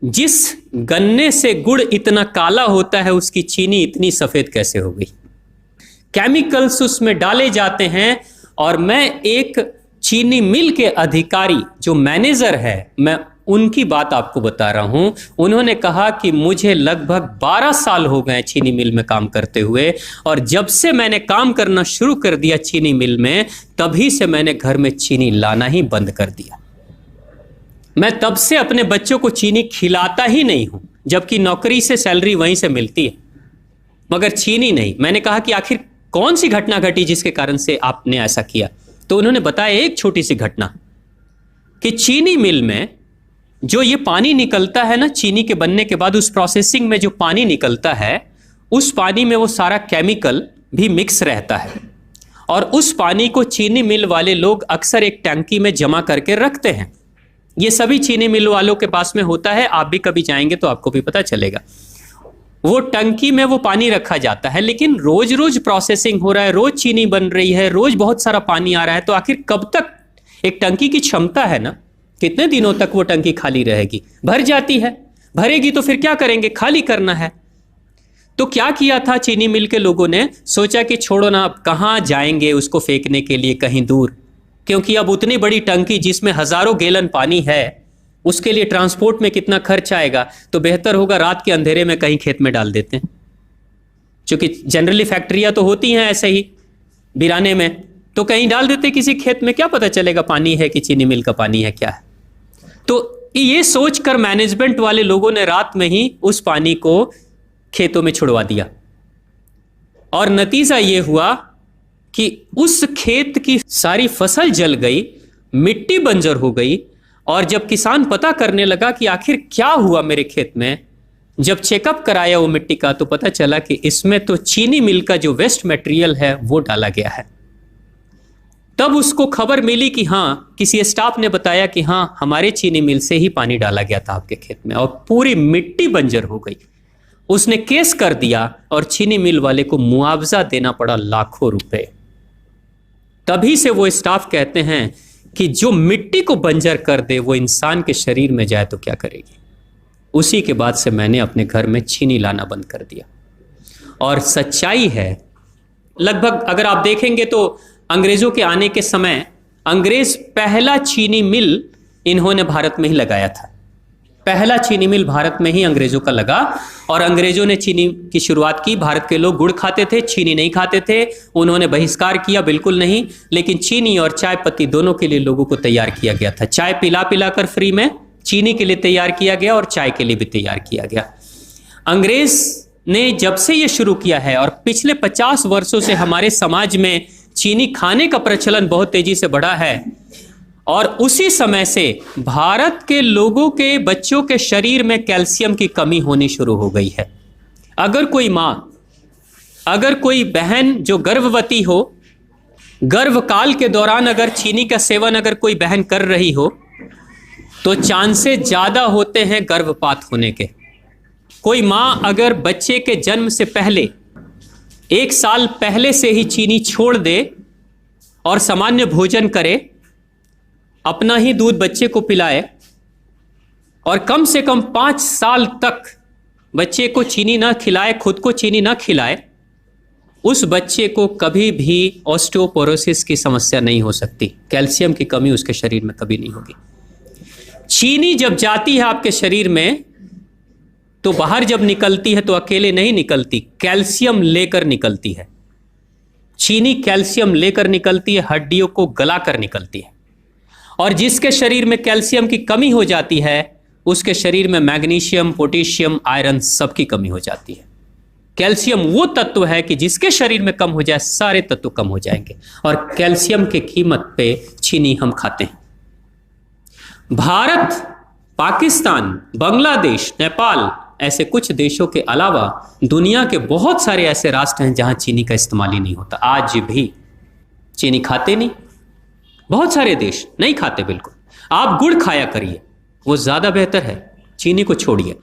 जिस गन्ने से गुड़ इतना काला होता है उसकी चीनी इतनी सफेद कैसे हो गई? केमिकल्स उसमें डाले जाते हैं। और मैं एक चीनी मिल के अधिकारी जो मैनेजर है, मैं उनकी बात आपको बता रहा हूं। उन्होंने कहा कि मुझे लगभग 12 साल हो गए चीनी मिल में काम करते हुए, और जब से मैंने काम करना शुरू कर दिया चीनी मिल में, तभी से मैंने घर में चीनी लाना ही बंद कर दिया। मैं तब से अपने बच्चों को चीनी खिलाता ही नहीं हूं, जबकि नौकरी से सैलरी वहीं से मिलती है, मगर चीनी नहीं। मैंने कहा कि आखिर कौन सी घटना घटी जिसके कारण से आपने ऐसा किया? तो उन्होंने बताया एक छोटी सी घटना कि चीनी मिल में जो ये पानी निकलता है ना, चीनी के बनने के बाद उस प्रोसेसिंग में जो पानी निकलता है, उस पानी में वो सारा केमिकल भी मिक्स रहता है, और उस पानी को चीनी मिल वाले लोग अक्सर एक टंकी में जमा करके रखते हैं। ये सभी चीनी मिल वालों के पास में होता है, आप भी कभी जाएंगे तो आपको भी पता चलेगा। वो टंकी में वो पानी रखा जाता है, लेकिन रोज रोज प्रोसेसिंग हो रहा है, रोज चीनी बन रही है, रोज बहुत सारा पानी आ रहा है, तो आखिर कब तक? एक टंकी की क्षमता है ना, कितने दिनों तक वो टंकी खाली रहेगी? भर जाती है, भरेगी तो फिर क्या करेंगे? खाली करना है। तो क्या किया था चीनी मिल के लोगों ने? सोचा कि छोड़ो ना, अब कहाँ जाएंगे उसको फेंकने के लिए कहीं दूर, क्योंकि अब उतनी बड़ी टंकी जिसमें हजारों गैलन पानी है, उसके लिए ट्रांसपोर्ट में कितना खर्च आएगा, तो बेहतर होगा रात के अंधेरे में कहीं खेत में डाल देते हैं। क्योंकि जनरली फैक्ट्रियां तो होती हैं ऐसे ही बिराने में, तो कहीं डाल देते किसी खेत में, क्या पता चलेगा पानी है कि चीनी मिल का पानी है, क्या है। तो ये सोचकर मैनेजमेंट वाले लोगों ने रात में ही उस पानी को खेतों में छुड़वा दिया, और नतीजा ये हुआ कि उस खेत की सारी फसल जल गई, मिट्टी बंजर हो गई। और जब किसान पता करने लगा कि आखिर क्या हुआ मेरे खेत में, जब चेकअप कराया वो मिट्टी का, तो पता चला कि इसमें तो चीनी मिल का जो वेस्ट मटेरियल है वो डाला गया है। तब उसको खबर मिली कि हाँ, किसी स्टाफ ने बताया कि हाँ, हमारे चीनी मिल से ही पानी डाला गया था आपके खेत में, और पूरी मिट्टी बंजर हो गई। उसने केस कर दिया और चीनी मिल वाले को मुआवजा देना पड़ा लाखों रुपए। तभी से वो स्टाफ कहते हैं कि जो मिट्टी को बंजर कर दे वो इंसान के शरीर में जाए तो क्या करेगी। उसी के बाद से मैंने अपने घर में चीनी लाना बंद कर दिया। और सच्चाई है, लगभग अगर आप देखेंगे तो अंग्रेजों के आने के समय अंग्रेज पहला चीनी मिल इन्होंने भारत में ही लगाया था। पहला चीनी मिल भारत में ही अंग्रेजों का लगा, और अंग्रेजों ने चीनी की शुरुआत की। भारत के लोग गुड़ खाते थे, चीनी नहीं खाते थे, उन्होंने बहिष्कार किया, बिल्कुल नहीं। लेकिन चीनी और चाय पत्ती दोनों के लिए लोगों को तैयार किया गया था। चाय पिला पिला कर फ्री में चीनी के लिए तैयार किया गया, और चाय के लिए भी तैयार किया गया। अंग्रेज ने जब से ये शुरू किया है, और पिछले 50 वर्षों से हमारे समाज में चीनी खाने का प्रचलन बहुत तेजी से बढ़ा है, और उसी समय से भारत के लोगों के बच्चों के शरीर में कैल्शियम की कमी होनी शुरू हो गई है। अगर कोई माँ, अगर कोई बहन जो गर्भवती हो, गर्भकाल के दौरान अगर चीनी का सेवन अगर कोई बहन कर रही हो, तो चांसेस ज्यादा होते हैं गर्भपात होने के। कोई माँ अगर बच्चे के जन्म से पहले 1 साल पहले से ही चीनी छोड़ दे और सामान्य भोजन करे, अपना ही दूध बच्चे को पिलाए, और कम से कम 5 साल तक बच्चे को चीनी ना खिलाए, खुद को चीनी ना खिलाए, उस बच्चे को कभी भी ऑस्टियोपोरोसिस की समस्या नहीं हो सकती। कैल्शियम की कमी उसके शरीर में कभी नहीं होगी। चीनी जब जाती है आपके शरीर में, तो बाहर जब निकलती है तो अकेले नहीं निकलती, कैल्शियम लेकर निकलती है। चीनी कैल्शियम लेकर निकलती है, हड्डियों को गलाकर निकलती है। और जिसके शरीर में कैल्शियम की कमी हो जाती है, उसके शरीर में मैग्नीशियम, पोटेशियम, आयरन सबकी कमी हो जाती है। कैल्शियम वो तत्व है कि जिसके शरीर में कम हो जाए, सारे तत्व कम हो जाएंगे। और कैल्शियम की कीमत पे चीनी हम खाते हैं। भारत, पाकिस्तान, बांग्लादेश, नेपाल, ऐसे कुछ देशों के अलावा दुनिया के बहुत सारे ऐसे राष्ट्र हैं जहां चीनी का इस्तेमाल ही नहीं होता। आज भी चीनी खाते नहीं, बहुत सारे देश नहीं खाते बिल्कुल। आप गुड़ खाया करिए, वो ज्यादा बेहतर है, चीनी को छोड़िए।